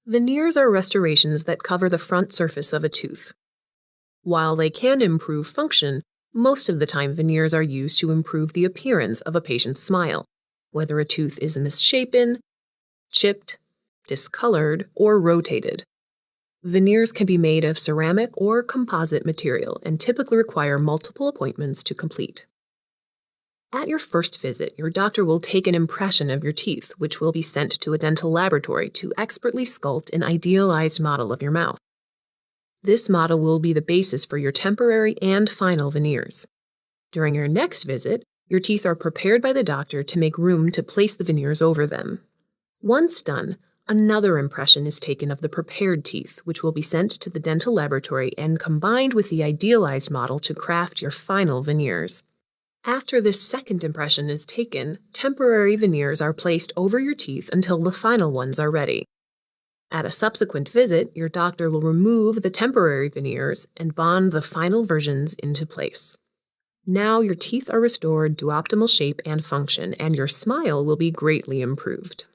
Veneers are restorations that cover the front surface of a tooth. While they can improve function, most of the time veneers are used to improve the appearance of a patient's smile, whether a tooth is misshapen, chipped, discolored, or rotated. Veneers can be made of ceramic or composite material and typically require multiple appointments to complete. At your first visit, your doctor will take an impression of your teeth, which will be sent to a dental laboratory to expertly sculpt an idealized model of your mouth. This model will be the basis for your temporary and final veneers. During your next visit, your teeth are prepared by the doctor to make room to place the veneers over them. Once done, another impression is taken of the prepared teeth, which will be sent to the dental laboratory and combined with the idealized model to craft your final veneers. After this second impression is taken, temporary veneers are placed over your teeth until the final ones are ready. At a subsequent visit, your doctor will remove the temporary veneers and bond the final versions into place. Now your teeth are restored to optimal shape and function, and your smile will be greatly improved.